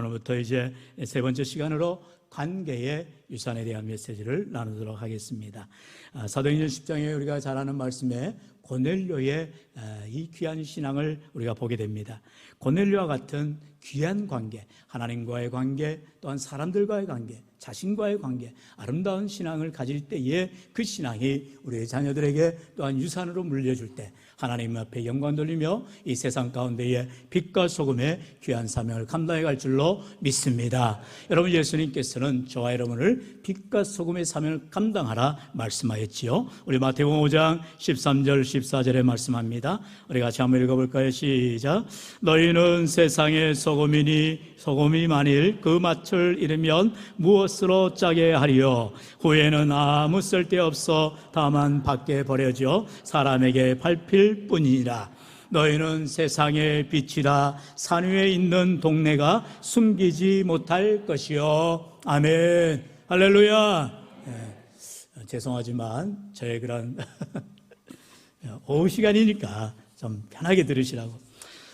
오늘부터 이제 세 번째 시간으로 관계의 유산에 대한 메시지를 나누도록 하겠습니다. 사도행전 10장에 우리가 잘 아는 말씀에 고넬료의 이 귀한 신앙을 우리가 보게 됩니다. 고넬료와 같은 귀한 관계, 하나님과의 관계, 또한 사람들과의 관계, 자신과의 관계, 아름다운 신앙을 가질 때에 그 신앙이 우리의 자녀들에게 또한 유산으로 물려줄 때 하나님 앞에 영광 돌리며 이 세상 가운데에 빛과 소금의 귀한 사명을 감당해 갈 줄로 믿습니다. 여러분, 예수님께서는 저와 여러분을 빛과 소금의 사명을 감당하라 말씀하였지요. 우리 마태복음 5장 13절 14절에 말씀합니다. 우리 같이 한번 읽어볼까요? 시작. 너희는 세상의 소금이니 소금이 만일 그 맛을 잃으면 무엇으로 짜게 하리요? 후에는 아무 쓸데없어 다만 밖에 버려져 사람에게 밟힐 뿐이니라. 너희는 세상의 빛이라. 산 위에 있는 동네가 숨기지 못할 것이요. 아멘. 할렐루야. 죄송하지만 저의 그런 오후 시간이니까 좀 편하게 들으시라고.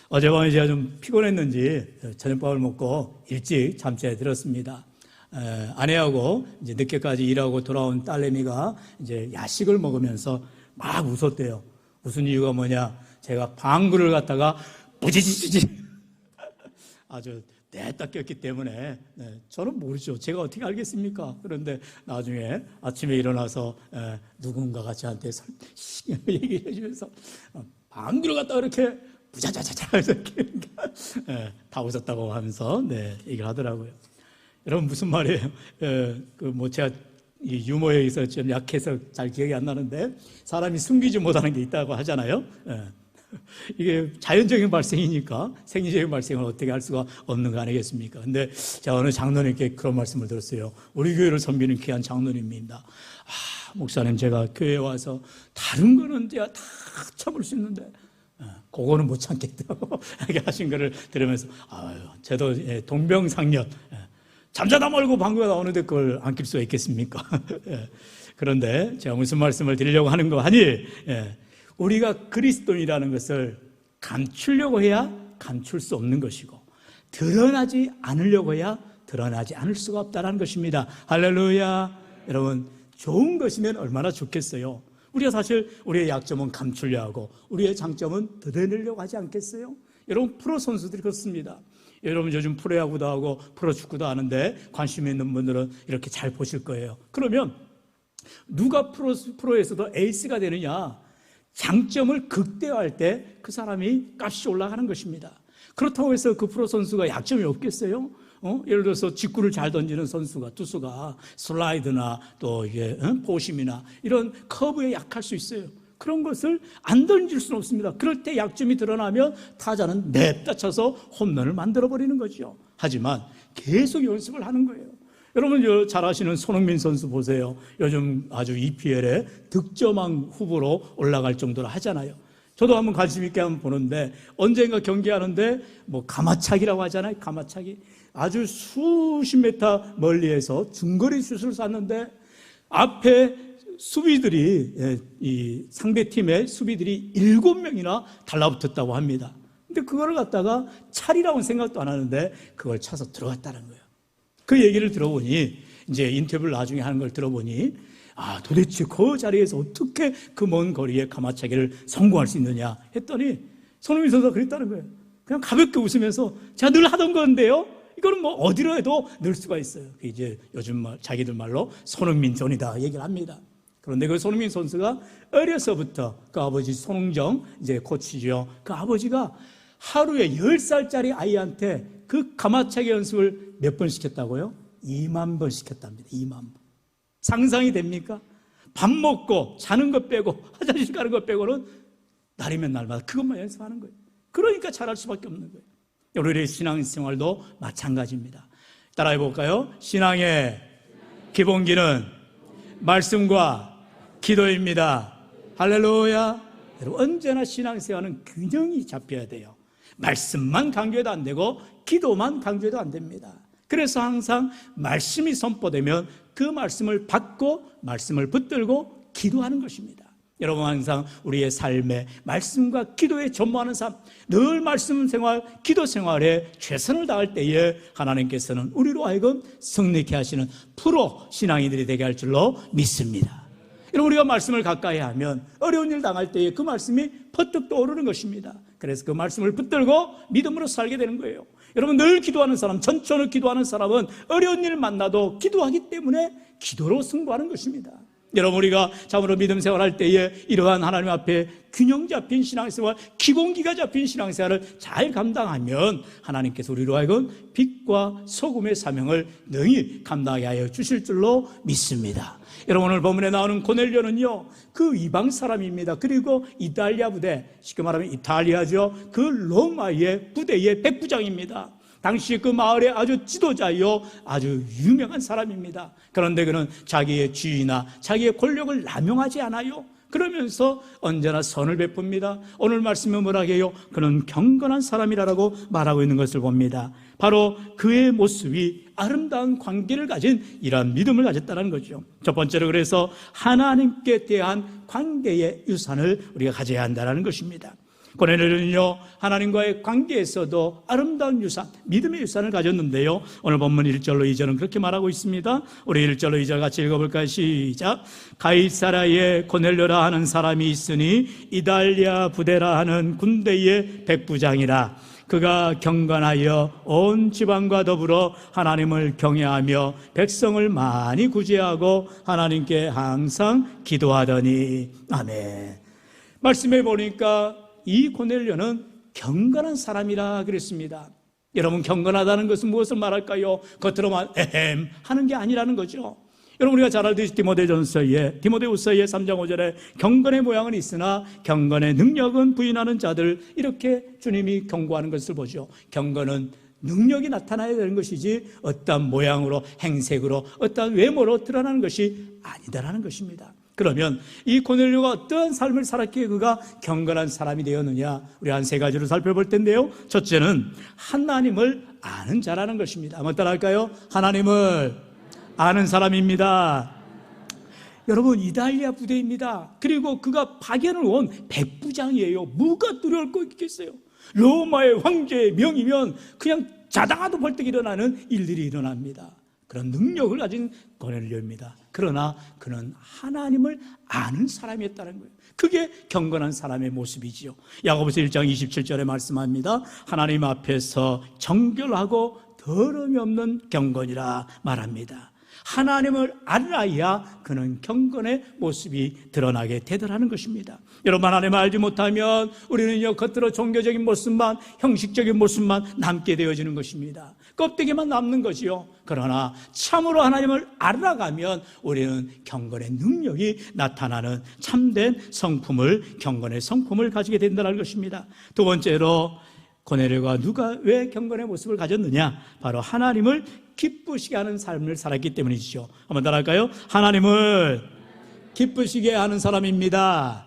어젯밤에 제가 좀 피곤했는지 저녁밥을 먹고 일찍 잠자리에 들었습니다. 아내하고 이제 늦게까지 일하고 돌아온 딸내미가 이제 야식을 먹으면서 막 웃었대요. 웃은 이유가 뭐냐? 제가 방구를 갖다가 부지지지 아주 냈다 꼈기 때문에. 저는 모르죠. 제가 어떻게 알겠습니까? 그런데 나중에 아침에 일어나서 누군가가 저한테 얘기를 해주면서 방구를 갖다가 이렇게 부자자자자 이렇게 다 웃었다고 하면서 얘기를 하더라고요. 여러분, 무슨 말이에요? 제가 이 유머에 있어서 좀 약해서 잘 기억이 안 나는데, 사람이 숨기지 못하는 게 있다고 하잖아요. 이게 자연적인 발생이니까 생리적인 발생을 어떻게 할 수가 없는 거 아니겠습니까? 근데 제가 어느 장로님께 그런 말씀을 들었어요. 우리 교회를 섬기는 귀한 장로님입니다. 목사님, 제가 교회에 와서 다른 거는 제가 다 참을 수 있는데 그거는 못 참겠다고 이렇게 하신 거를 들으면서 저도 동병상련, 잠자다 말고 방구가 나오는데 그걸 안 낄 수가 있겠습니까? 그런데 제가 무슨 말씀을 드리려고 하는 거 하니, 우리가 그리스도인이라는 것을 감추려고 해야 감출 수 없는 것이고, 드러나지 않으려고 해야 드러나지 않을 수가 없다는 것입니다. 할렐루야. 여러분, 좋은 것이면 얼마나 좋겠어요. 우리가 사실 우리의 약점은 감추려 하고 우리의 장점은 드러내려고 하지 않겠어요? 여러분, 프로 선수들이 그렇습니다. 여러분, 요즘 프로야구도 하고 프로축구도 하는데 관심 있는 분들은 이렇게 잘 보실 거예요. 그러면 누가 프로에서도 에이스가 되느냐? 장점을 극대화할 때 그 사람이 값이 올라가는 것입니다. 그렇다고 해서 그 프로 선수가 약점이 없겠어요? 예를 들어서 직구를 잘 던지는 선수가, 투수가 슬라이드나 또 이게 포심이나 이런 커브에 약할 수 있어요. 그런 것을 안 던질 수는 없습니다. 그럴 때 약점이 드러나면 타자는 냅다 쳐서 홈런을 만들어버리는 거죠. 하지만 계속 연습을 하는 거예요. 여러분, 잘 아시는 손흥민 선수 보세요. 요즘 아주 EPL에 득점왕 후보로 올라갈 정도로 하잖아요. 저도 한번 관심 있게 한번 보는데, 언젠가 경기하는데 가마차기라고 하잖아요. 가마차기. 아주 수십 미터 멀리에서 중거리 슛을 쐈는데 앞에 수비들이, 이 상대팀의 수비들이 7명이나 달라붙었다고 합니다. 근데 그거를 갖다가 찰이라고는 생각도 안 하는데 그걸 차서 들어갔다는 거예요. 그 얘기를 들어보니, 이제 인터뷰를 나중에 하는 걸 들어보니, 도대체 그 자리에서 어떻게 그 먼 거리에 가마차기를 성공할 수 있느냐 했더니 손흥민 선수가 그랬다는 거예요. 그냥 가볍게 웃으면서 제가 늘 하던 건데요, 이거는 어디로 해도 넣을 수가 있어요. 이제 요즘 자기들 말로 손흥민 존이다 얘기를 합니다. 그런데 그 손흥민 선수가 어려서부터 그 아버지 손흥정 이제 코치죠. 그 아버지가 하루에 10살짜리 아이한테 그 가마차기 연습을 몇 번 시켰다고요? 2만 번 시켰답니다. 2만 번. 상상이 됩니까? 밥 먹고 자는 것 빼고 화장실 가는 것 빼고는 날이면 날마다 그것만 연습하는 거예요. 그러니까 잘할 수밖에 없는 거예요. 우리의 신앙생활도 마찬가지입니다. 따라해 볼까요? 신앙의 기본기는 말씀과 기도입니다. 할렐루야. 여러분, 언제나 신앙생활은 균형이 잡혀야 돼요. 말씀만 강조해도 안 되고 기도만 강조해도 안 됩니다. 그래서 항상 말씀이 선포되면 그 말씀을 받고 말씀을 붙들고 기도하는 것입니다. 여러분, 항상 우리의 삶에 말씀과 기도에 전무하는 삶, 늘 말씀 생활, 기도 생활에 최선을 다할 때에 하나님께서는 우리로 하여금 성립케 하시는 프로 신앙인들이 되게 할 줄로 믿습니다. 여러분, 우리가 말씀을 가까이 하면 어려운 일 당할 때에 그 말씀이 퍼뜩 떠오르는 것입니다. 그래서 그 말씀을 붙들고 믿음으로 살게 되는 거예요. 여러분, 늘 기도하는 사람, 전천후 기도하는 사람은 어려운 일 만나도 기도하기 때문에 기도로 승부하는 것입니다. 여러분, 우리가 참으로 믿음 생활할 때에 이러한 하나님 앞에 균형 잡힌 신앙생활, 기본기가 잡힌 신앙생활을 잘 감당하면 하나님께서 우리로 하여금 빛과 소금의 사명을 능히 감당하게 하여 주실 줄로 믿습니다. 여러분, 오늘 본문에 나오는 고넬료는요, 그 이방 사람입니다. 그리고 이탈리아 부대, 쉽게 말하면 이탈리아죠, 그 로마의 부대의 백부장입니다. 당시 그 마을의 아주 지도자요, 아주 유명한 사람입니다. 그런데 그는 자기의 지위나 자기의 권력을 남용하지 않아요. 그러면서 언제나 선을 베풉니다. 오늘 말씀은 뭐라 해요? 그는 경건한 사람이라고 말하고 있는 것을 봅니다. 바로 그의 모습이 아름다운 관계를 가진 이러한 믿음을 가졌다는 거죠. 첫 번째로, 그래서 하나님께 대한 관계의 유산을 우리가 가져야 한다는 것입니다. 고넬료는요, 하나님과의 관계에서도 아름다운 유산, 믿음의 유산을 가졌는데요, 오늘 본문 1절로 2절은 그렇게 말하고 있습니다. 우리 1절로 2절 같이 읽어볼까요? 시작. 가이사라에 고넬료라 하는 사람이 있으니 이달리아 부대라 하는 군대의 백부장이라. 그가 경건하여 온 지방과 더불어 하나님을 경외하며 백성을 많이 구제하고 하나님께 항상 기도하더니. 아멘. 말씀해 보니까 이 고넬료는 경건한 사람이라 그랬습니다. 여러분, 경건하다는 것은 무엇을 말할까요? 겉으로만 에헴 하는 게 아니라는 거죠. 여러분, 우리가 잘 알듯이 디모데후서의 3장 5절에 경건의 모양은 있으나 경건의 능력은 부인하는 자들, 이렇게 주님이 경고하는 것을 보죠. 경건은 능력이 나타나야 되는 것이지 어떠한 모양으로, 행색으로, 어떠한 외모로 드러나는 것이 아니다라는 것입니다. 그러면 이 고넬료가 어떠한 삶을 살았기에 그가 경건한 사람이 되었느냐? 우리 한 세 가지로 살펴볼 텐데요. 첫째는 하나님을 아는 자라는 것입니다. 한번 따라할까요? 하나님을 아는 사람입니다. 여러분, 이달리아 부대입니다. 그리고 그가 파견을 온 백부장이에요. 뭐가 두려울 거 있겠어요? 로마의 황제의 명이면 그냥 자다가도 벌떡 일어나는 일들이 일어납니다. 그런 능력을 가진 고넬료입니다. 그러나 그는 하나님을 아는 사람이었다는 거예요. 그게 경건한 사람의 모습이지요. 야고보서 1장 27절에 말씀합니다. 하나님 앞에서 정결하고 더러움이 없는 경건이라 말합니다. 하나님을 알아야 그는 경건의 모습이 드러나게 되더라는 것입니다. 여러분, 하나님을 알지 못하면 우리는요, 겉으로 종교적인 모습만, 형식적인 모습만 남게 되어지는 것입니다. 껍데기만 남는 것이요. 그러나 참으로 하나님을 알아가면 우리는 경건의 능력이 나타나는 참된 성품을, 경건의 성품을 가지게 된다는 것입니다. 두 번째로, 고넬료가 누가 왜 경건의 모습을 가졌느냐? 바로 하나님을 기쁘시게 하는 삶을 살았기 때문이죠. 한번 따라할까요? 하나님을 기쁘시게 하는 사람입니다.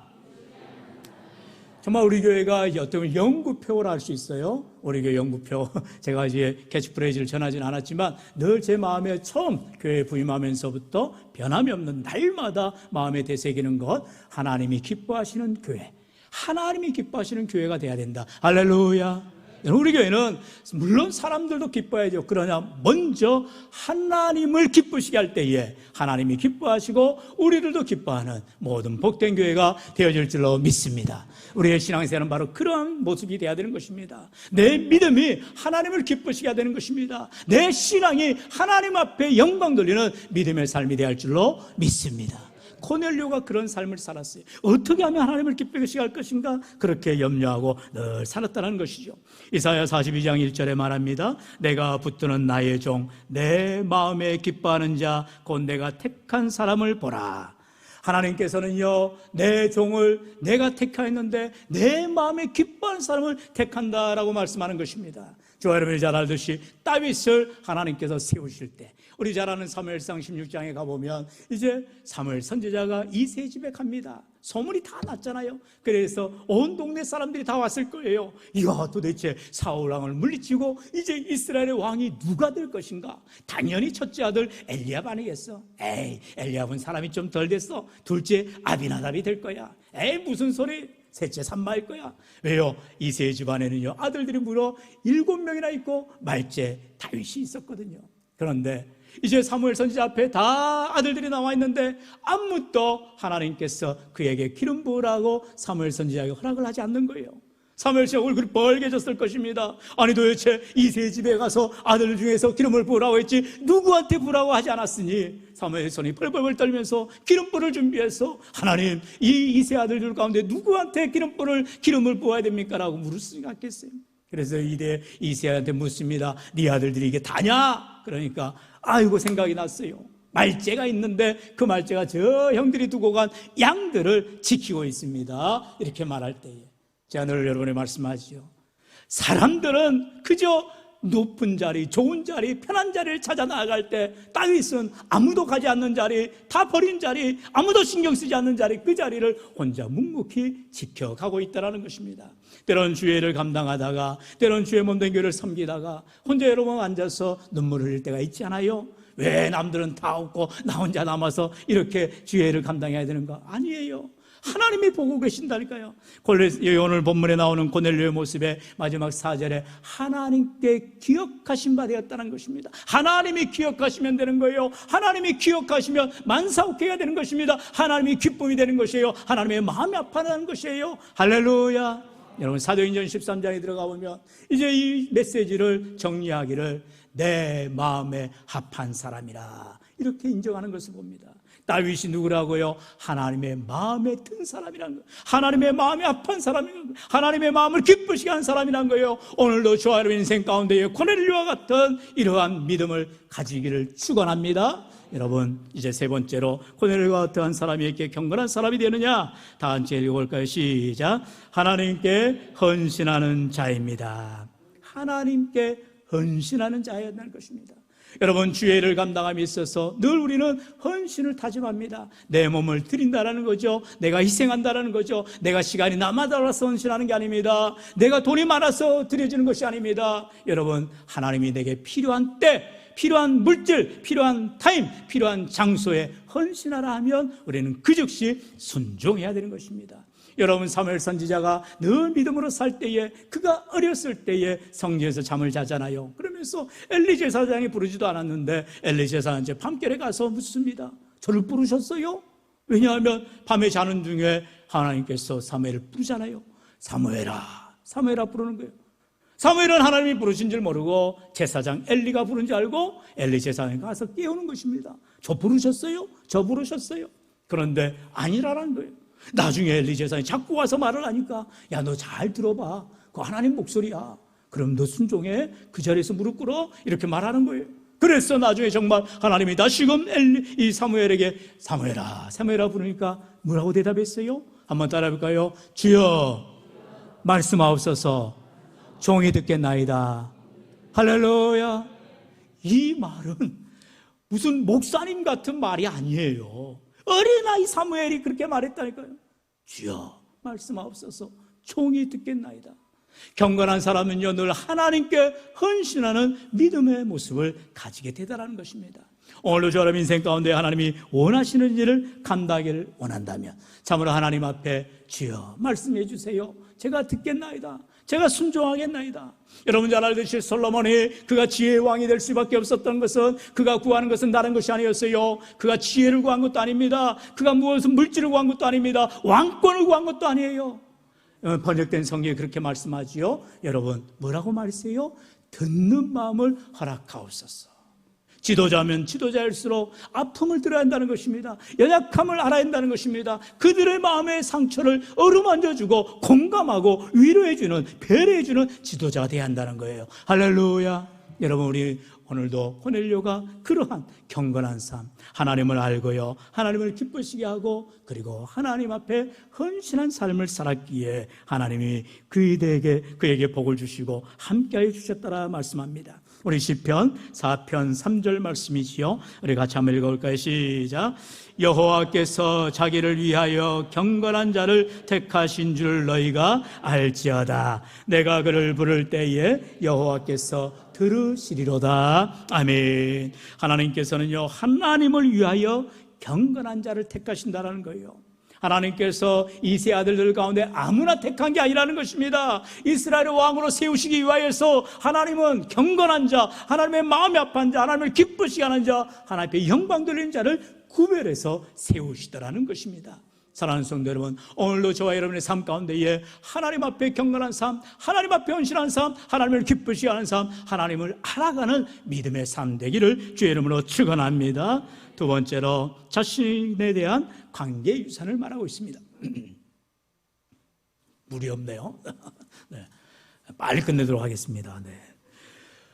정말 우리 교회가 어떤 영구표라 할 수 있어요. 우리 교회 영구표. 제가 이제 캐치프레이즈를 전하진 않았지만 늘 제 마음에 처음 교회에 부임하면서부터 변함이 없는 날마다 마음에 되새기는 것, 하나님이 기뻐하시는 교회. 하나님이 기뻐하시는 교회가 돼야 된다. 할렐루야. 우리 교회는 물론 사람들도 기뻐야죠. 그러나 먼저 하나님을 기쁘시게 할 때에 하나님이 기뻐하시고 우리들도 기뻐하는 모든 복된 교회가 되어질 줄로 믿습니다. 우리의 신앙생활은 바로 그러한 모습이 되어야 되는 것입니다. 내 믿음이 하나님을 기쁘시게 해야 되는 것입니다. 내 신앙이 하나님 앞에 영광 돌리는 믿음의 삶이 되어야 할 줄로 믿습니다. 고넬료가 그런 삶을 살았어요. 어떻게 하면 하나님을 기쁘시게 할 것인가? 그렇게 염려하고 늘 살았다는 것이죠. 이사야 42장 1절에 말합니다. 내가 붙드는 나의 종, 내 마음에 기뻐하는 자, 곧 내가 택한 사람을 보라. 하나님께서는요, 내 종을 내가 택하였는데 내 마음에 기뻐하는 사람을 택한다라고 말씀하는 것입니다. 저와 여러분이 잘 알듯이 다윗을 하나님께서 세우실 때, 우리 잘 아는 사무엘상 16장에 가보면 이제 사무엘 선지자가 이새의 집에 갑니다. 소문이 다 났잖아요. 그래서 온 동네 사람들이 다 왔을 거예요. 이야, 도대체 사울 왕을 물리치고 이제 이스라엘의 왕이 누가 될 것인가? 당연히 첫째 아들 엘리압 아니겠어? 에이, 엘리압은 사람이 좀 덜 됐어. 둘째 아비나답이 될 거야. 에이, 무슨 소리? 셋째 삼마일 거야. 왜요? 이세 집안에는요, 아들들이 무려 7명이나 있고 말째 다윗이 있었거든요. 그런데 이제 사무엘 선지자 앞에 다 아들들이 나와 있는데 아무도 하나님께서 그에게 기름 부으라고 사무엘 선지자에게 허락을 하지 않는 거예요. 사무엘 씨 얼굴이 벌개졌을 것입니다. 아니, 도대체 이세 집에 가서 아들 중에서 기름을 부으라고 했지 누구한테 부으라고 하지 않았으니 사무엘 손이 벌벌 떨면서 기름불을 준비해서 하나님, 이 이세 아들들 가운데 누구한테 기름을 부어야 됩니까? 라고 물을 수 있겠어요. 그래서 이때 이세한테 묻습니다. 네 아들들이 이게 다냐? 그러니까 아이고, 생각이 났어요. 말째가 있는데 그 말째가 저 형들이 두고 간 양들을 지키고 있습니다. 이렇게 말할 때에 제가 늘 여러분에 말씀하지요. 사람들은 그저 높은 자리, 좋은 자리, 편한 자리를 찾아 나아갈 때 다윗은 아무도 가지 않는 자리, 다 버린 자리, 아무도 신경 쓰지 않는 자리, 그 자리를 혼자 묵묵히 지켜가고 있다는 것입니다. 때론 주의를 감당하다가, 때론 주의 몸된 교회를 섬기다가 혼자 여러분 앉아서 눈물을 흘릴 때가 있지 않아요? 왜 남들은 다 없고 나 혼자 남아서 이렇게 주의를 감당해야 되는가? 아니에요. 하나님이 보고 계신다니까요. 오늘 본문에 나오는 고넬료의 모습의 마지막 4절에 하나님께 기억하신 바 되었다는 것입니다. 하나님이 기억하시면 되는 거예요. 하나님이 기억하시면 만사오케가 되는 것입니다. 하나님이 기쁨이 되는 것이에요. 하나님의 마음이 아파하는 것이에요. 할렐루야. 여러분, 사도행전 13장에 들어가 보면 이제 이 메시지를 정리하기를 내 마음에 합한 사람이라 이렇게 인정하는 것을 봅니다. 다윗이 누구라고요? 하나님의 마음에 든 사람이란 거예요. 하나님의 마음에 합한 사람이란 거예요. 하나님의 마음을 기쁘시게 한 사람이란 거예요. 오늘도 저와 여러분 인생 가운데에 고넬료와 같은 이러한 믿음을 가지기를 축원합니다. 여러분, 이제 세 번째로 고넬료와 같은 사람이 이렇게 경건한 사람이 되느냐? 다 같이 읽어볼까요? 시작. 하나님께 헌신하는 자입니다. 하나님께 헌신하는 자였다는 것입니다. 여러분, 주의를 감당함에 있어서 늘 우리는 헌신을 다짐합니다. 내 몸을 드린다라는 거죠. 내가 희생한다라는 거죠. 내가 시간이 남아달라서 헌신하는 게 아닙니다. 내가 돈이 많아서 드려지는 것이 아닙니다. 여러분, 하나님이 내게 필요한 때, 필요한 물질, 필요한 타임, 필요한 장소에 헌신하라 하면 우리는 그 즉시 순종해야 되는 것입니다. 여러분, 사무엘 선지자가 늘 믿음으로 살 때에, 그가 어렸을 때에 성전에서 잠을 자잖아요. 그러면서 엘리 제사장이 부르지도 않았는데 엘리 제사장한테 밤결에 가서 묻습니다. 저를 부르셨어요? 왜냐하면 밤에 자는 중에 하나님께서 사무엘을 부르잖아요. 사무엘아, 사무엘아 부르는 거예요. 사무엘은 하나님이 부르신 줄 모르고 제사장 엘리가 부른 줄 알고 엘리 제사장이 가서 깨우는 것입니다. 저 부르셨어요? 저 부르셨어요? 그런데 아니라는 거예요. 나중에 엘리 제사장이 자꾸 와서 말을 하니까 야, 너 잘 들어봐. 그거 하나님 목소리야. 그럼 너 순종해. 그 자리에서 무릎 꿇어. 이렇게 말하는 거예요. 그래서 나중에 정말 하나님이 다시금 이 사무엘에게 사무엘아, 사무엘아 부르니까 뭐라고 대답했어요? 한번 따라해볼까요? 주여, 말씀하옵소서. 종이 듣겠나이다. 할렐루야. 이 말은 무슨 목사님 같은 말이 아니에요. 어린아이 사무엘이 그렇게 말했다니까요. 주여, 말씀하옵소서. 종이 듣겠나이다. 경건한 사람은요, 늘 하나님께 헌신하는 믿음의 모습을 가지게 되다라는 것입니다. 오늘도 저런 인생 가운데 하나님이 원하시는 일을 감당하기를 원한다면 참으로 하나님 앞에 주여, 말씀해 주세요. 제가 듣겠나이다. 제가 순종하겠나이다. 여러분 잘 알듯이 솔로몬이 그가 지혜의 왕이 될 수밖에 없었던 것은, 그가 구하는 것은 다른 것이 아니었어요. 그가 지혜를 구한 것도 아닙니다. 그가 무엇은 물질을 구한 것도 아닙니다. 왕권을 구한 것도 아니에요. 번역된 성경에 그렇게 말씀하지요. 여러분, 뭐라고 말했어요? 듣는 마음을 허락하옵소서. 지도자면 지도자일수록 아픔을 들어야 한다는 것입니다. 연약함을 알아야 한다는 것입니다. 그들의 마음의 상처를 어루만져주고 공감하고 위로해주는, 배려해주는 지도자가 되어야 한다는 거예요. 할렐루야. 여러분, 우리 오늘도 고넬료가 그러한 경건한 삶, 하나님을 알고요, 하나님을 기쁘시게 하고, 그리고 하나님 앞에 헌신한 삶을 살았기에 하나님이 그에게 복을 주시고 함께하여 주셨다라 말씀합니다. 우리 시편 4편 3절 말씀이지요. 우리 같이 한번 읽어볼까요? 시작. 여호와께서 자기를 위하여 경건한 자를 택하신 줄 너희가 알지어다. 내가 그를 부를 때에 여호와께서 들으시리로다. 아멘. 하나님께서는요, 하나님을 위하여 경건한 자를 택하신다라는 거예요. 하나님께서 이 세 아들들 가운데 아무나 택한 게 아니라는 것입니다. 이스라엘의 왕으로 세우시기 위하여서 하나님은 경건한 자, 하나님의 마음이 아픈 자, 하나님을 기쁘시게 하는 자, 하나님 앞에 영광 돌리는 자를 구별해서 세우시더라는 것입니다. 사랑하는 성도 여러분, 오늘도 저와 여러분의 삶 가운데에 하나님 앞에 경건한 삶, 하나님 앞에 헌신한 삶, 하나님을 기쁘시게 하는 삶, 하나님을 알아가는 믿음의 삶 되기를 주의 이름으로 축원합니다. 두 번째로 자신에 대한 관계 유산을 말하고 있습니다. 물이 없네요. 네. 빨리 끝내도록 하겠습니다. 네.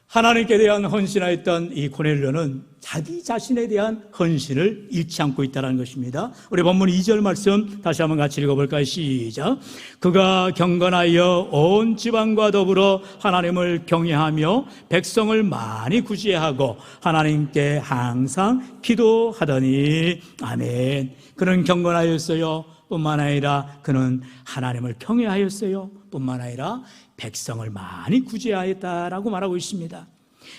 하나님께 대한 헌신하였던 이 고넬료는 자기 자신에 대한 헌신을 잃지 않고 있다는 것입니다. 우리 본문 2절 말씀 다시 한번 같이 읽어볼까요? 시작. 그가 경건하여 온 지방과 더불어 하나님을 경외하며 백성을 많이 구제하고 하나님께 항상 기도하더니 아멘. 그는 경건하였어요 뿐만 아니라 그는 하나님을 경외하였어요 뿐만 아니라 백성을 많이 구제하였다라고 말하고 있습니다.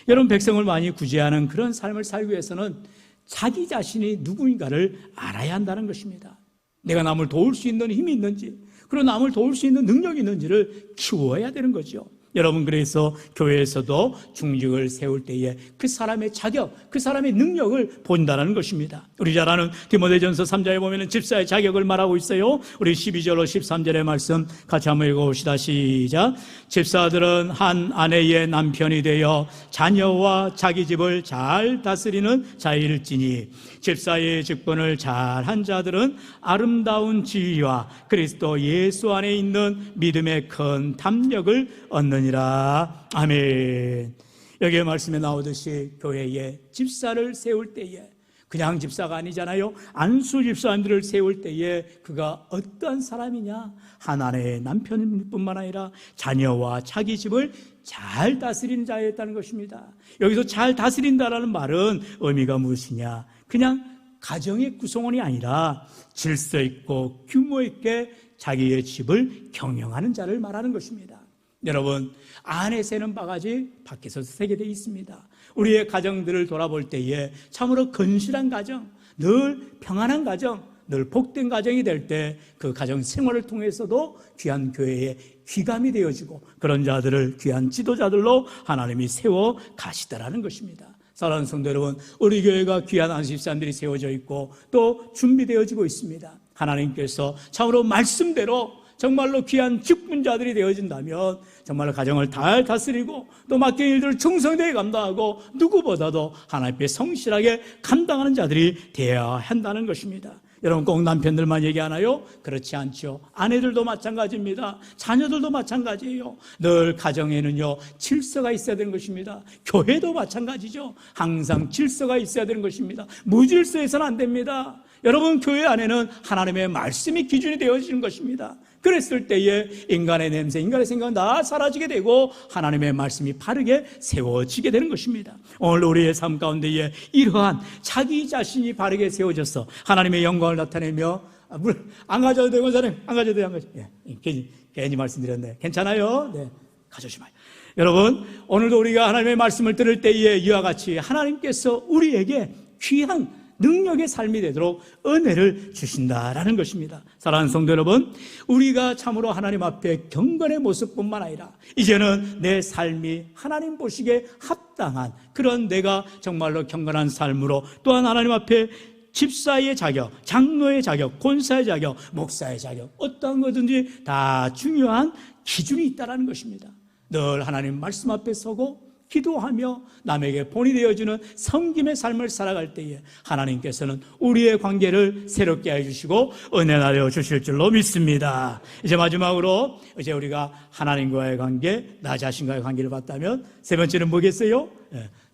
여러분, 백성을 많이 구제하는 그런 삶을 살기 위해서는 자기 자신이 누구인가를 알아야 한다는 것입니다. 내가 남을 도울 수 있는 힘이 있는지, 그리고 남을 도울 수 있는 능력이 있는지를 키워야 되는 거죠. 여러분, 그래서 교회에서도 중직을 세울 때에 그 사람의 자격, 그 사람의 능력을 본다는 것입니다. 우리 잘 아는 디모데전서 3장에 보면 집사의 자격을 말하고 있어요. 우리 12절로 13절의 말씀 같이 한번 읽어봅시다. 시작. 집사들은 한 아내의 남편이 되어 자녀와 자기 집을 잘 다스리는 자일지니 집사의 직분을 잘한 자들은 아름다운 지위와 그리스도 예수 안에 있는 믿음의 큰 담력을 얻느니라. 아멘. 여기에 말씀에 나오듯이 교회에 집사를 세울 때에 그냥 집사가 아니잖아요. 안수 집사님들을 세울 때에 그가 어떠한 사람이냐? 하나님의 남편뿐만 아니라 자녀와 자기 집을 잘 다스리는 자였다는 것입니다. 여기서 잘 다스린다라는 말은 의미가 무엇이냐? 그냥 가정의 구성원이 아니라 질서 있고 규모 있게 자기의 집을 경영하는 자를 말하는 것입니다. 여러분, 안에 새는 바가지 밖에서 새게 되어 있습니다. 우리의 가정들을 돌아볼 때에 참으로 건실한 가정, 늘 평안한 가정, 늘 복된 가정이 될 때 그 가정 생활을 통해서도 귀한 교회에 귀감이 되어지고 그런 자들을 귀한 지도자들로 하나님이 세워 가시더라는 것입니다. 사랑하는 성도 여러분, 우리 교회가 귀한 안식사님들이 세워져 있고 또 준비되어지고 있습니다. 하나님께서 참으로 말씀대로 정말로 귀한 직분자들이 되어진다면 정말로 가정을 잘 다스리고 또 맡긴 일들을 충성되게 감당하고 누구보다도 하나님 앞에 성실하게 감당하는 자들이 되어야 한다는 것입니다. 여러분, 꼭 남편들만 얘기하나요? 그렇지 않죠. 아내들도 마찬가지입니다. 자녀들도 마찬가지예요. 늘 가정에는요 질서가 있어야 되는 것입니다. 교회도 마찬가지죠. 항상 질서가 있어야 되는 것입니다. 무질서해서는 안 됩니다. 여러분, 교회 안에는 하나님의 말씀이 기준이 되어지는 것입니다. 그랬을 때에 인간의 냄새, 인간의 생각은 다 사라지게 되고 하나님의 말씀이 바르게 세워지게 되는 것입니다. 오늘 우리의 삶 가운데에 이러한 자기 자신이 바르게 세워져서 하나님의 영광을 나타내며 물 안 가져도 되고 사람 안 가져도 돼요. 안 가져. 괜히 말씀드렸네. 괜찮아요? 네, 가져오지 마요. 여러분, 오늘도 우리가 하나님의 말씀을 들을 때에 이와 같이 하나님께서 우리에게 귀한 능력의 삶이 되도록 은혜를 주신다라는 것입니다. 사랑하는 성도 여러분, 우리가 참으로 하나님 앞에 경건의 모습뿐만 아니라 이제는 내 삶이 하나님 보시기에 합당한 그런 내가 정말로 경건한 삶으로 또한 하나님 앞에 집사의 자격, 장로의 자격, 권사의 자격, 목사의 자격, 어떠한 것든지 다 중요한 기준이 있다는 것입니다. 늘 하나님 말씀 앞에 서고 기도하며 남에게 본이 되어주는 섬김의 삶을 살아갈 때에 하나님께서는 우리의 관계를 새롭게 해주시고 은혜 나려 주실 줄로 믿습니다. 이제 마지막으로 이제 우리가 하나님과의 관계, 나 자신과의 관계를 봤다면 세 번째는 뭐겠어요?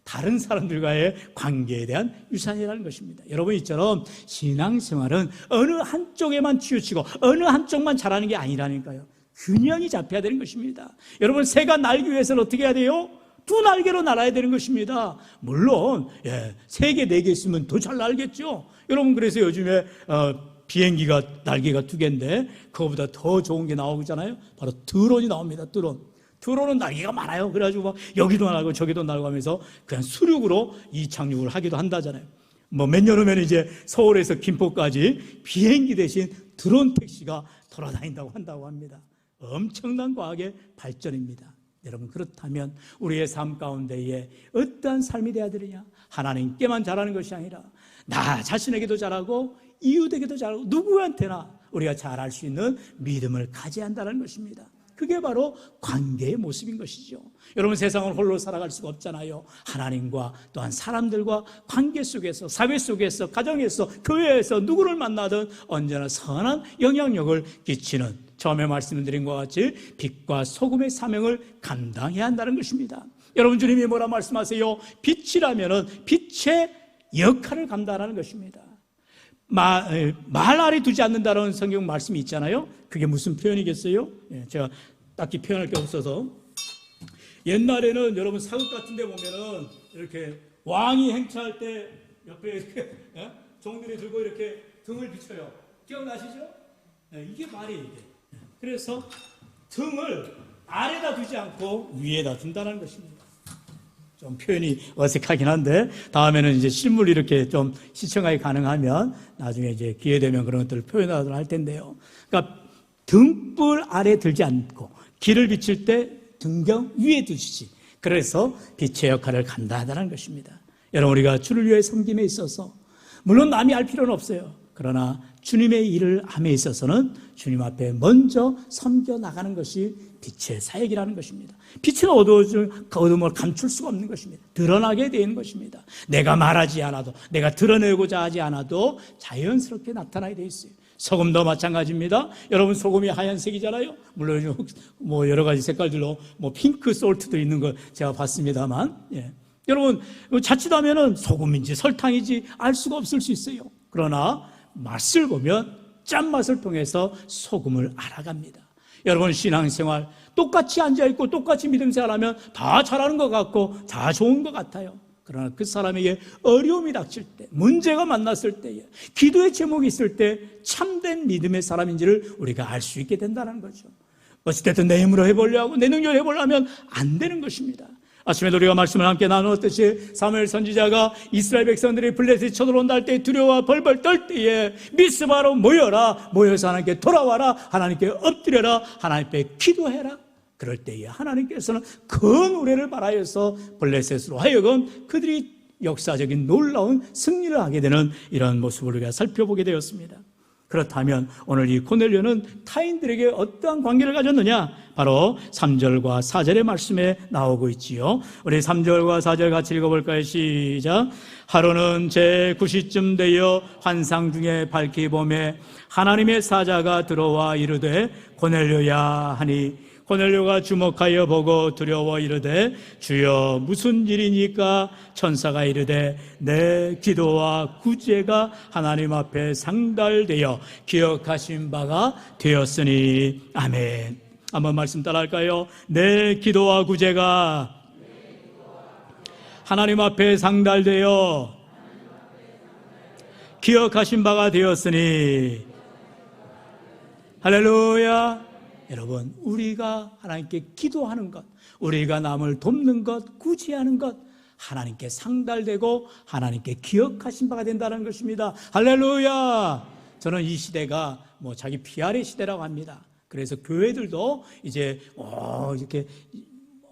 다른 사람들과의 관계에 대한 유산이라는 것입니다. 여러분, 이처럼 신앙생활은 어느 한쪽에만 치우치고 어느 한쪽만 잘하는 게 아니라니까요. 균형이 잡혀야 되는 것입니다. 여러분, 새가 날기 위해서는 어떻게 해야 돼요? 두 날개로 날아야 되는 것입니다. 물론 세 개, 네 개 있으면 더 잘 날겠죠. 여러분, 그래서 요즘에 비행기가 날개가 두 개인데 그거보다 더 좋은 게 나오잖아요. 바로 드론이 나옵니다. 드론은 날개가 많아요. 그래가지고 막 여기도 날고 저기도 날고 하면서 그냥 수륙으로 이착륙을 하기도 한다잖아요. 뭐 몇 년 후면 이제 서울에서 김포까지 비행기 대신 드론 택시가 돌아다닌다고 한다고 합니다. 엄청난 과학의 발전입니다. 여러분, 그렇다면 우리의 삶 가운데에 어떠한 삶이 되어야 되느냐? 하나님께만 잘하는 것이 아니라 나 자신에게도 잘하고 이웃에게도 잘하고 누구한테나 우리가 잘할 수 있는 믿음을 가져야 한다는 것입니다. 그게 바로 관계의 모습인 것이죠. 여러분, 세상을 홀로 살아갈 수가 없잖아요. 하나님과 또한 사람들과 관계 속에서, 사회 속에서, 가정에서, 교회에서 누구를 만나든 언제나 선한 영향력을 끼치는, 처음에 말씀드린 것과 같이 빛과 소금의 사명을 감당해야 한다는 것입니다. 여러분, 주님이 뭐라 말씀하세요? 빛이라면은 빛의 역할을 감당하는 것입니다. 말 아래 두지 않는다는 성경 말씀이 있잖아요. 그게 무슨 표현이겠어요? 제가 딱히 표현할 게 없어서, 옛날에는 여러분 사극 같은 데 보면은 이렇게 왕이 행차할 때 옆에 이렇게 종들이 들고 이렇게 등을 비춰요. 기억나시죠? 이게 말이에요, 이게. 그래서 등을 아래다 두지 않고 위에다 둔다는 것입니다. 좀 표현이 어색하긴 한데 다음에는 이제 실물 이렇게 좀 시청하기 가능하면 나중에 이제 기회 되면 그런 것들을 표현하도록 할 텐데요. 그러니까 등불 아래 들지 않고 길을 비칠 때 등경 위에 두시지. 그래서 빛의 역할을 감당한다는 것입니다. 여러분, 우리가 주를 위해 섬김에 있어서 물론 남이 알 필요는 없어요. 그러나 주님의 일을 함에 있어서는 주님 앞에 먼저 섬겨 나가는 것이 빛의 사역이라는 것입니다. 빛은 어둠을 감출 수가 없는 것입니다. 드러나게 되는 것입니다. 내가 말하지 않아도, 내가 드러내고자 하지 않아도 자연스럽게 나타나게 되어 있어요. 소금도 마찬가지입니다. 여러분, 소금이 하얀색이잖아요. 물론 뭐 여러 가지 색깔들로 뭐 핑크 솔트도 있는 걸 제가 봤습니다만, 여러분, 자칫하면은 소금인지 설탕인지 알 수가 없을 수 있어요. 그러나 맛을 보면 짠맛을 통해서 소금을 알아갑니다. 여러분, 신앙생활 똑같이 앉아있고 똑같이 믿음생활하면 다 잘하는 것 같고 다 좋은 것 같아요. 그러나 그 사람에게 어려움이 닥칠 때, 문제가 만났을 때에, 기도의 제목이 있을 때 참된 믿음의 사람인지를 우리가 알 수 있게 된다는 거죠. 어찌됐든 내 힘으로 해보려고, 내 능력으로 해보려면 안 되는 것입니다. 아침에도 우리가 말씀을 함께 나누었듯이 사무엘 선지자가 이스라엘 백성들이 블레셋이 쳐들어온다 할 때 두려워 벌벌 떨 때에 미스바로 모여라, 모여서 하나님께 돌아와라, 하나님께 엎드려라, 하나님께 기도해라. 그럴 때에 하나님께서는 큰 우레를 발하여서 블레셋으로 하여금 그들이 역사적인 놀라운 승리를 하게 되는 이런 모습을 우리가 살펴보게 되었습니다. 그렇다면 오늘 이 고넬료는 타인들에게 어떠한 관계를 가졌느냐? 바로 3절과 4절의 말씀에 나오고 있지요. 우리 3절과 4절 같이 읽어볼까요? 시작. 하루는 제 9시쯤 되어 환상 중에 밝히 보매 하나님의 사자가 들어와 이르되 고넬료야 하니, 고넬료가 주목하여 보고 두려워 이르되 주여 무슨 일이니까? 천사가 이르되 내 기도와 구제가 하나님 앞에 상달되어 기억하신 바가 되었으니. 아멘. 한번 말씀 따라할까요? 내 기도와 구제가 하나님 앞에 상달되어 기억하신 바가 되었으니. 할렐루야. 여러분, 우리가 하나님께 기도하는 것, 우리가 남을 돕는 것, 구제하는 것, 하나님께 상달되고 하나님께 기억하신 바가 된다는 것입니다. 할렐루야. 저는 이 시대가 뭐 자기 PR의 시대라고 합니다. 그래서 교회들도 이제 이렇게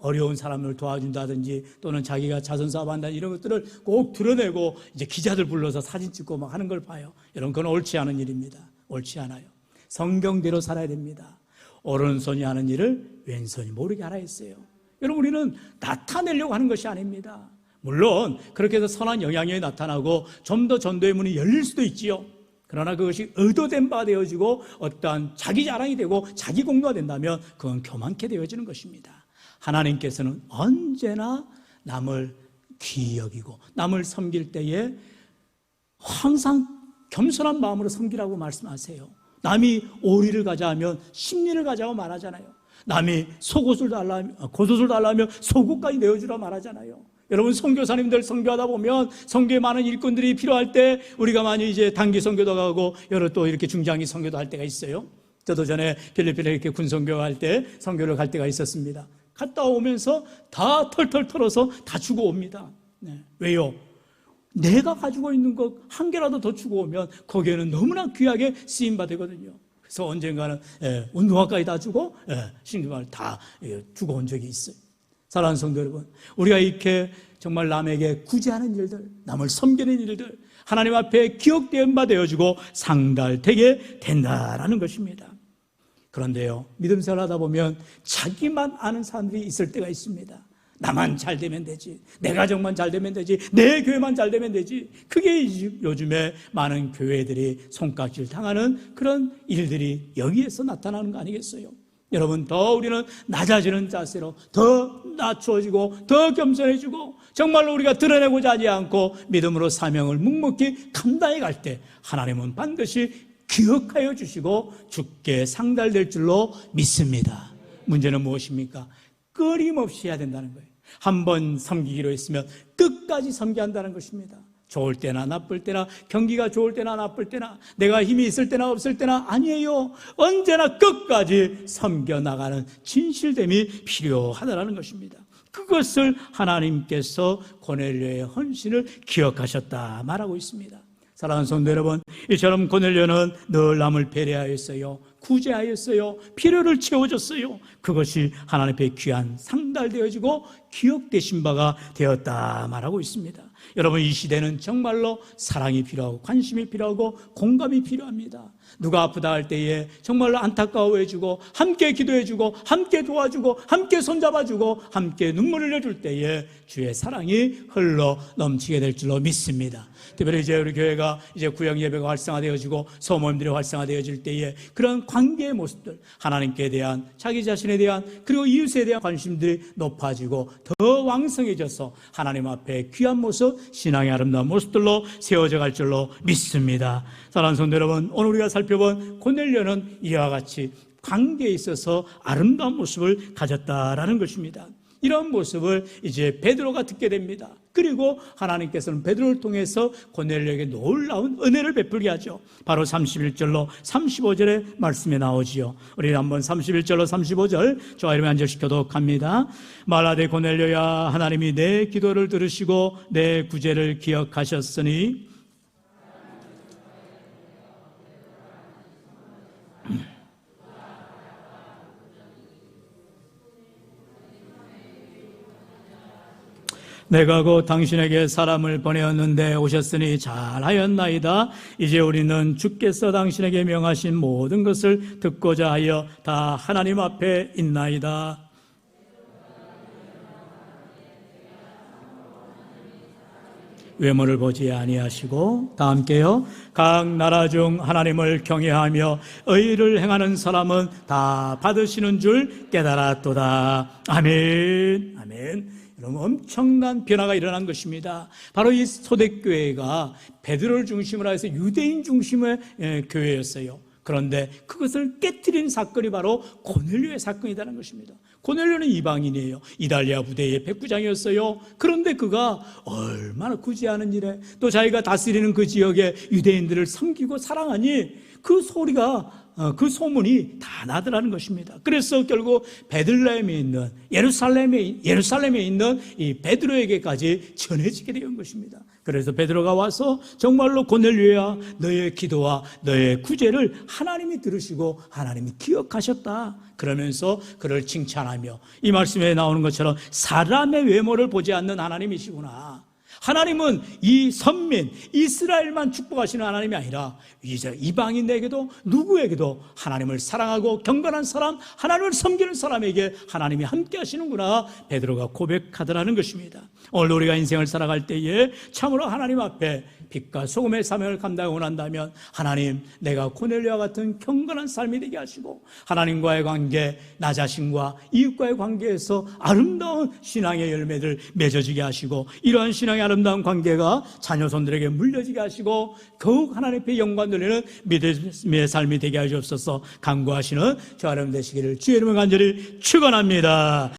어려운 사람을 도와준다든지 또는 자기가 자선사업 한다든지 이런 것들을 꼭 드러내고 이제 기자들 불러서 사진 찍고 막 하는 걸 봐요. 여러분, 그건 옳지 않은 일입니다. 옳지 않아요. 성경대로 살아야 됩니다. 오른손이 하는 일을 왼손이 모르게 하라 했어요. 여러분, 우리는 나타내려고 하는 것이 아닙니다. 물론 그렇게 해서 선한 영향력이 나타나고 좀 더 전도의 문이 열릴 수도 있지요. 그러나 그것이 의도된 바가 되어지고 어떠한 자기 자랑이 되고 자기 공로가 된다면 그건 교만케 되어지는 것입니다. 하나님께서는 언제나 남을 귀히 여기고 남을 섬길 때에 항상 겸손한 마음으로 섬기라고 말씀하세요. 남이 오리를 가자 하면 십리를 가자고 말하잖아요. 남이 속옷을 달라며, 겉옷을 달라며 속옷까지 내어주라 말하잖아요. 여러분, 선교사님들 선교하다 보면 선교에 많은 일꾼들이 필요할 때 우리가 많이 이제 단기 선교도 가고 여러 또 이렇게 중장기 선교도 할 때가 있어요. 저도 전에 필리핀에 이렇게 군선교 할 때 선교를 갈 때가 있었습니다. 갔다 오면서 다 털털 털어서 다 주고 옵니다. 네. 왜요? 내가 가지고 있는 것 한 개라도 더 주고 오면 거기에는 너무나 귀하게 쓰임받거든요. 그래서 언젠가는 운동화까지 다 주고 신경을 다 주고 온 적이 있어요. 사랑하는 성도 여러분, 우리가 이렇게 정말 남에게 구제하는 일들, 남을 섬기는 일들, 하나님 앞에 기억된 바 되어지고 상달되게 된다라는 것입니다. 그런데요, 믿음 생활하다 보면 자기만 아는 사람들이 있을 때가 있습니다. 나만 잘 되면 되지, 내 가정만 잘 되면 되지, 내 교회만 잘 되면 되지. 그게 요즘에 많은 교회들이 손깍질 당하는 그런 일들이 여기에서 나타나는 거 아니겠어요? 여러분, 더 우리는 낮아지는 자세로 더 낮추어지고 더 겸손해지고 정말로 우리가 드러내고자 하지 않고 믿음으로 사명을 묵묵히 감당해 갈 때 하나님은 반드시 기억하여 주시고 주께 상달될 줄로 믿습니다. 문제는 무엇입니까? 끊임없이 해야 된다는 거예요. 한번 섬기기로 했으면 끝까지 섬겨야 한다는 것입니다. 좋을 때나 나쁠 때나, 경기가 좋을 때나 나쁠 때나, 내가 힘이 있을 때나 없을 때나 아니에요. 언제나 끝까지 섬겨나가는 진실됨이 필요하다는 것입니다. 그것을 하나님께서 고넬료의 헌신을 기억하셨다 말하고 있습니다. 사랑하는 성도 여러분, 이처럼 고넬료는 늘 남을 배려하였어요. 구제하였어요. 필요를 채워줬어요. 그것이 하나님 앞에 귀한 상달되어지고 기억되신 바가 되었다 말하고 있습니다. 여러분, 이 시대는 정말로 사랑이 필요하고 관심이 필요하고 공감이 필요합니다. 누가 아프다 할 때에 정말로 안타까워해주고 함께 기도해주고 함께 도와주고 함께 손잡아주고 함께 눈물을 흘려줄 때에 주의 사랑이 흘러 넘치게 될 줄로 믿습니다. 특별히 이제 우리 교회가 이제 구역 예배가 활성화되어지고 소모임들이 활성화되어질 때에 그런 관계의 모습들, 하나님께 대한, 자기 자신에 대한, 그리고 이웃에 대한 관심들이 높아지고 더 왕성해져서 하나님 앞에 귀한 모습, 신앙의 아름다운 모습들로 세워져 갈 줄로 믿습니다. 사랑하는 성도 여러분, 오늘 우리가 살펴본 고넬료는 이와 같이 관계에 있어서 아름다운 모습을 가졌다라는 것입니다. 이런 모습을 이제 베드로가 듣게 됩니다. 그리고 하나님께서는 베드로를 통해서 고넬료에게 놀라운 은혜를 베풀게 하죠. 바로 31절로 35절의 말씀에 나오지요. 우리 한번 31절로 35절 저와 이름에 앉아시켜도록 합니다. 말하되 고넬료야, 하나님이 내 기도를 들으시고 내 구제를 기억하셨으니 내가 곧 당신에게 사람을 보내었는데 오셨으니 잘하였나이다. 이제 우리는 주께서 당신에게 명하신 모든 것을 듣고자 하여 다 하나님 앞에 있나이다. 외모를 보지 아니하시고, 다 함께요. 각 나라 중 하나님을 경외하며 의를 행하는 사람은 다 받으시는 줄 깨달았도다. 아멘. 아멘. 여러분, 엄청난 변화가 일어난 것입니다. 바로 이 초대교회가 베드로를 중심으로 해서 유대인 중심의 교회였어요. 그런데 그것을 깨트린 사건이 바로 고넬료의 사건이라는 것입니다. 고넬료는 이방인이에요. 이달리아 부대의 백부장이었어요. 그런데 그가 얼마나 구제하는 일에, 또 자기가 다스리는 그 지역의 유대인들을 섬기고 사랑하니 그 소리가, 그 소문이 다 나더라는 것입니다. 그래서 결국 베들레헴에 있는, 예루살렘에 있는 이 베드로에게까지 전해지게 된 것입니다. 그래서 베드로가 와서 정말로 고넬료야, 너의 기도와 너의 구제를 하나님이 들으시고 하나님이 기억하셨다 그러면서 그를 칭찬하며, 이 말씀에 나오는 것처럼 사람의 외모를 보지 않는 하나님이시구나. 하나님은 이 선민 이스라엘만 축복하시는 하나님이 아니라 이제 이방인에게도 누구에게도 하나님을 사랑하고 경건한 사람, 하나님을 섬기는 사람에게 하나님이 함께 하시는구나 베드로가 고백하더라는 것입니다. 오늘 우리가 인생을 살아갈 때에 참으로 하나님 앞에 빛과 소금의 사명을 감당하고 난다면 하나님, 내가 고넬료와 같은 경건한 삶이 되게 하시고 하나님과의 관계, 나 자신과 이웃과의 관계에서 아름다운 신앙의 열매를 맺어지게 하시고 이러한 신앙의 아름다운 관계가 자녀손들에게 물려지게 하시고 더욱 하나님 앞에 영광 돌리는 믿음의 삶이 되게 하시옵소서. 간구하시는 저와 여러분 되시기를 주의 이름으로 간절히 축원합니다.